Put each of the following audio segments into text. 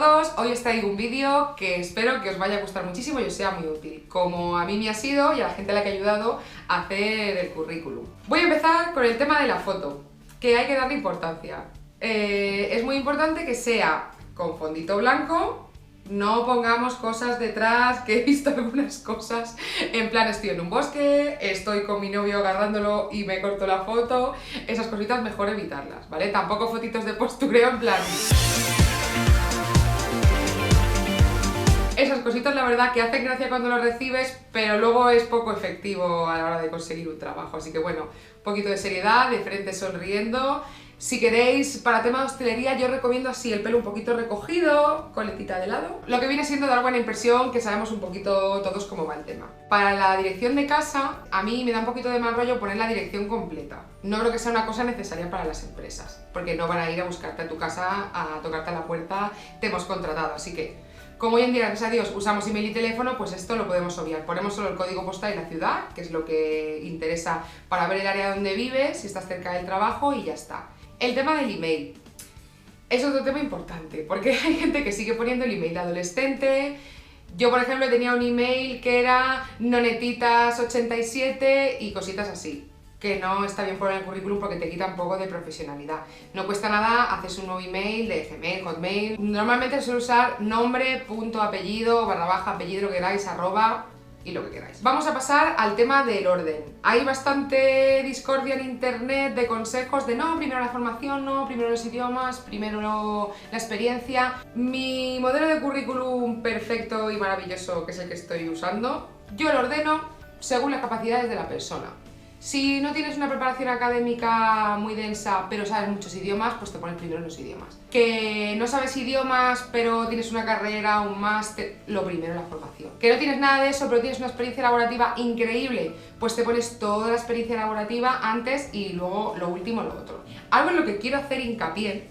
todos, hoy os traigo un vídeo que espero que os vaya a gustar muchísimo y os sea muy útil, como a mí me ha sido y a la gente a la que he ayudado a hacer el currículum. Voy a empezar con el tema de la foto, que hay que darle importancia. Es muy importante que sea con fondito blanco, no pongamos cosas detrás, que he visto algunas cosas, en plan estoy en un bosque, estoy con mi novio agarrándolo y me corto la foto, esas cositas mejor evitarlas, ¿vale? Tampoco fotitos de postureo en plan... Esas cositas la verdad que hacen gracia cuando lo recibes, pero luego es poco efectivo a la hora de conseguir un trabajo, así que bueno, un poquito de seriedad, de frente sonriendo. Si queréis, para tema de hostelería, yo recomiendo así el pelo un poquito recogido, coletita de lado. Lo que viene siendo dar buena impresión, que sabemos un poquito todos cómo va el tema. Para la dirección de casa, a mí me da un poquito de mal rollo poner la dirección completa. No creo que sea una cosa necesaria para las empresas, porque no van a ir a buscarte a tu casa, a tocarte a la puerta, te hemos contratado, así que... Como hoy en día, gracias a Dios, usamos email y teléfono, pues esto lo podemos obviar. Ponemos solo el código postal y la ciudad, que es lo que interesa para ver el área donde vives, si estás cerca del trabajo y ya está. El tema del email es otro tema importante, porque hay gente que sigue poniendo el email de adolescente. Yo, por ejemplo, tenía un email que era nonetitas87 y cositas así, que no está bien poner en el currículum porque te quita un poco de profesionalidad. No cuesta nada, haces un nuevo email de Gmail, Hotmail. Normalmente suelo usar nombre, punto, apellido, barra baja, apellido, lo que queráis, arroba y lo que queráis. Vamos a pasar al tema del orden. Hay bastante discordia en internet de consejos de no, primero la formación, no, primero los idiomas, primero la experiencia. Mi modelo de currículum perfecto y maravilloso, que es el que estoy usando, yo lo ordeno según las capacidades de la persona. Si no tienes una preparación académica muy densa, pero sabes muchos idiomas, pues te pones primero los idiomas. Que no sabes idiomas, pero tienes una carrera, un máster, lo primero la formación. Que no tienes nada de eso, pero tienes una experiencia laborativa increíble, pues te pones toda la experiencia laborativa antes y luego lo último, lo otro. Algo en lo que quiero hacer hincapié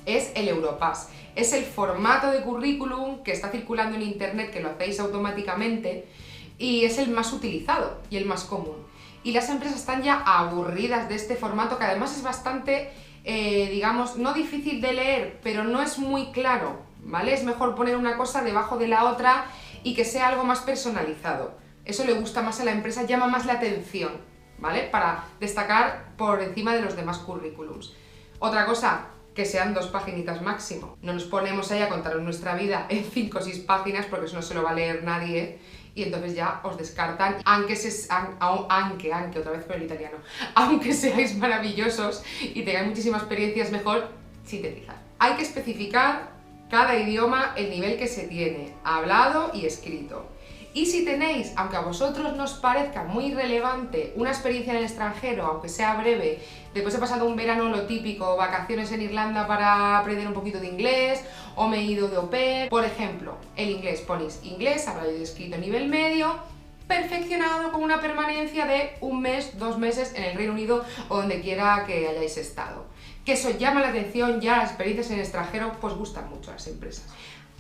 es el Europass. Es el formato de currículum que está circulando en internet, que lo hacéis automáticamente, y es el más utilizado y el más común. Y las empresas están ya aburridas de este formato, que además es bastante, digamos, no difícil de leer, pero no es muy claro, ¿vale? Es mejor poner una cosa debajo de la otra y que sea algo más personalizado. Eso le gusta más a la empresa, llama más la atención, ¿vale? Para destacar por encima de los demás currículums. Otra cosa, que sean 2 paginitas máximo. No nos ponemos ahí a contaros nuestra vida en 5 o 6 páginas porque eso no se lo va a leer nadie y entonces ya os descartan, aunque otra vez con el italiano, aunque seáis maravillosos y tengáis muchísima experiencia, es mejor sintetizar. Hay que especificar cada idioma, el nivel que se tiene, hablado y escrito. Y si tenéis, aunque a vosotros nos parezca muy relevante, una experiencia en el extranjero, aunque sea breve, después he pasado un verano lo típico, vacaciones en Irlanda para aprender un poquito de inglés, o me he ido de au pair, por ejemplo, el inglés, ponéis inglés, hablado y escrito nivel medio, perfeccionado con una permanencia de 1 mes, 2 meses en el Reino Unido o donde quiera que hayáis estado. Que eso llama la atención, ya las experiencias en el extranjero pues gustan mucho a las empresas.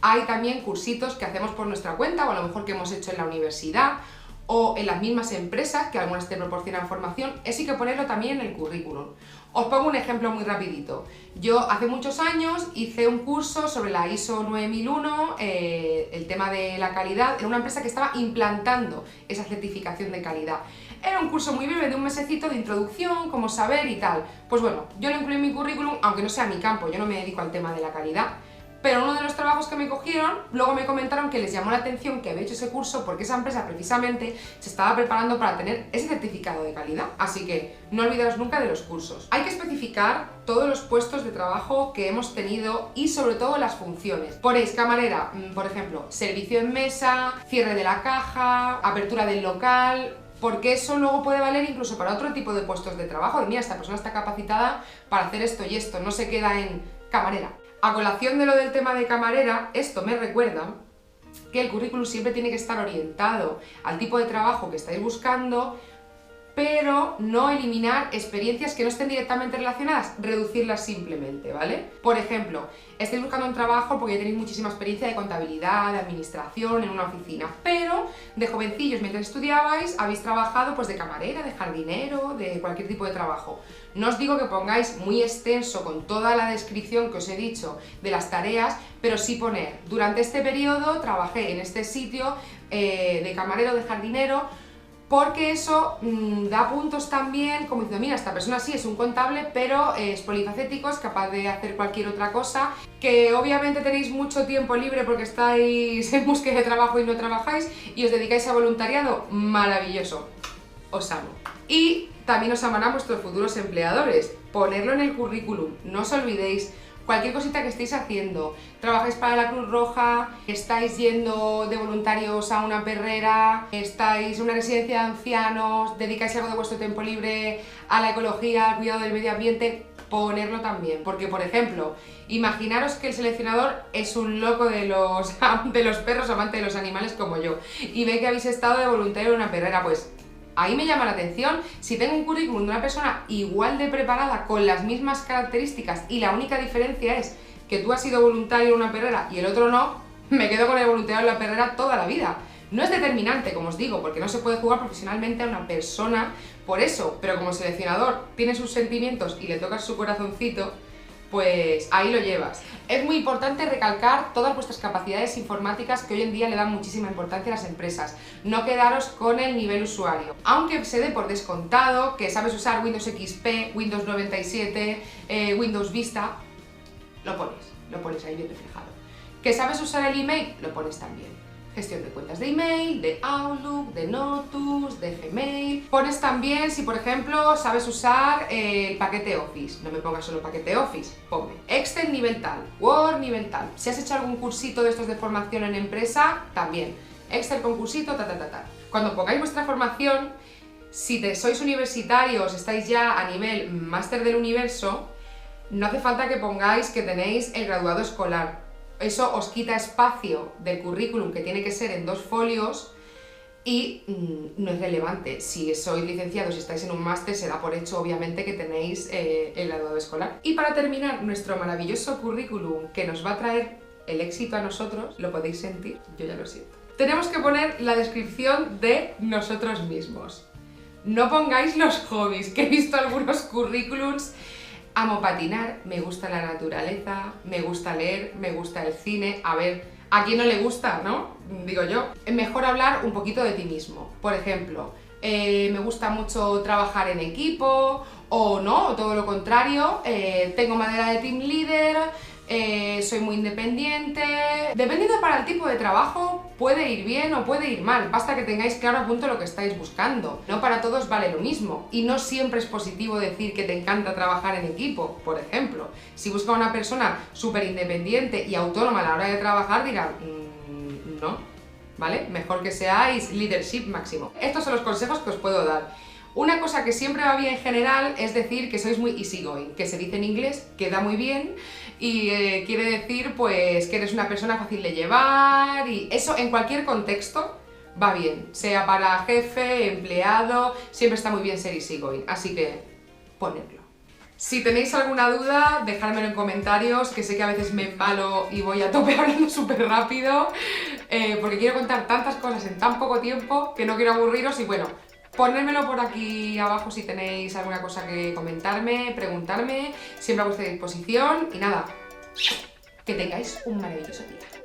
Hay también cursitos que hacemos por nuestra cuenta o a lo mejor que hemos hecho en la universidad o en las mismas empresas, que algunas te proporcionan formación, eso hay que ponerlo también en el currículum. Os pongo un ejemplo muy rapidito. Yo hace muchos años hice un curso sobre la ISO 9001, el tema de la calidad, en una empresa que estaba implantando esa certificación de calidad. Era un curso muy breve de 1 mesecito de introducción, cómo saber y tal. Pues bueno, yo lo incluí en mi currículum, aunque no sea mi campo, yo no me dedico al tema de la calidad. Pero uno de los trabajos que me cogieron, luego me comentaron que les llamó la atención que había hecho ese curso porque esa empresa precisamente se estaba preparando para tener ese certificado de calidad. Así que no olvidaros nunca de los cursos. Hay que especificar todos los puestos de trabajo que hemos tenido y sobre todo las funciones. Ponéis camarera, por ejemplo, servicio en mesa, cierre de la caja, apertura del local... Porque eso luego puede valer incluso para otro tipo de puestos de trabajo. Mira, esta persona está capacitada para hacer esto y esto, no se queda en camarera. A colación de lo del tema de camarera, esto me recuerda que el currículum siempre tiene que estar orientado al tipo de trabajo que estáis buscando, pero no eliminar experiencias que no estén directamente relacionadas, reducirlas simplemente, ¿vale? Por ejemplo, estáis buscando un trabajo porque ya tenéis muchísima experiencia de contabilidad, de administración en una oficina, pero de jovencillos mientras estudiabais habéis trabajado pues de camarera, de jardinero, de cualquier tipo de trabajo. No os digo que pongáis muy extenso con toda la descripción que os he dicho de las tareas, pero sí poner, durante este periodo trabajé en este sitio de camarero, de jardinero, porque eso da puntos también, como diciendo, mira, esta persona sí es un contable, pero es polifacético, es capaz de hacer cualquier otra cosa, que obviamente tenéis mucho tiempo libre porque estáis en búsqueda de trabajo y no trabajáis, y os dedicáis a voluntariado, maravilloso, os amo. Y también os amarán vuestros futuros empleadores, ponerlo en el currículum, no os olvidéis. Cualquier cosita que estéis haciendo, trabajáis para la Cruz Roja, estáis yendo de voluntarios a una perrera, estáis en una residencia de ancianos, dedicáis algo de vuestro tiempo libre a la ecología, al cuidado del medio ambiente, ponerlo también. Porque, por ejemplo, imaginaros que el seleccionador es un loco de los perros, amante de los animales como yo, y ve que habéis estado de voluntario en una perrera, pues ahí me llama la atención. Si tengo un currículum de una persona igual de preparada, con las mismas características, y la única diferencia es que tú has sido voluntario en una perrera y el otro no, me quedo con el voluntario en la perrera toda la vida. No es determinante, como os digo, porque no se puede jugar profesionalmente a una persona por eso, pero como el seleccionador tiene sus sentimientos y le tocas su corazoncito, pues ahí lo llevas. Es muy importante recalcar todas vuestras capacidades informáticas que hoy en día le dan muchísima importancia a las empresas. No quedaros con el nivel usuario. Aunque se dé por descontado que sabes usar Windows XP, Windows 97, Windows Vista, lo pones ahí bien reflejado. ¿Que sabes usar el email? Lo pones también. Gestión de cuentas de email, de Outlook, de Notus, de Gmail. Pones también, si por ejemplo sabes usar el paquete Office, no me pongas solo paquete Office, ponme Excel nivel tal, Word nivel tal. Si has hecho algún cursito de estos de formación en empresa, también Excel con cursito, ta. Cuando pongáis vuestra formación, si sois universitarios, estáis ya a nivel máster del universo, no hace falta que pongáis que tenéis el graduado escolar. Eso os quita espacio del currículum, que tiene que ser en 2 folios, y no es relevante. Si sois licenciados y estáis en un máster, se da por hecho obviamente que tenéis el graduado escolar. Y para terminar, nuestro maravilloso currículum que nos va a traer el éxito a nosotros, lo podéis sentir, yo ya lo siento. Tenemos que poner la descripción de nosotros mismos. No pongáis los hobbies, que he visto algunos currículums. Amo patinar, me gusta la naturaleza, me gusta leer, me gusta el cine. A ver, ¿a quién no le gusta, no? Digo yo. Es mejor hablar un poquito de ti mismo. Por ejemplo, me gusta mucho trabajar en equipo, o no, o todo lo contrario, tengo madera de team leader, soy muy independiente. Dependiendo para el tipo de trabajo, puede ir bien o puede ir mal, basta que tengáis claro a punto lo que estáis buscando. No para todos vale lo mismo, y no siempre es positivo decir que te encanta trabajar en equipo. Por ejemplo, si busca una persona súper independiente y autónoma a la hora de trabajar, dirán, no, ¿vale? Mejor que seáis leadership máximo. Estos son los consejos que os puedo dar. Una cosa que siempre va bien en general es decir que sois muy easygoing, que se dice en inglés, queda muy bien, y quiere decir pues que eres una persona fácil de llevar, y eso en cualquier contexto va bien, sea para jefe, empleado, siempre está muy bien ser easygoing, así que ponedlo. Si tenéis alguna duda, dejádmelo en comentarios, que sé que a veces me embalo y voy a tope hablando súper rápido, porque quiero contar tantas cosas en tan poco tiempo que no quiero aburriros, y bueno, ponérmelo por aquí abajo si tenéis alguna cosa que comentarme, preguntarme, siempre a vuestra disposición, y nada, que tengáis un maravilloso día.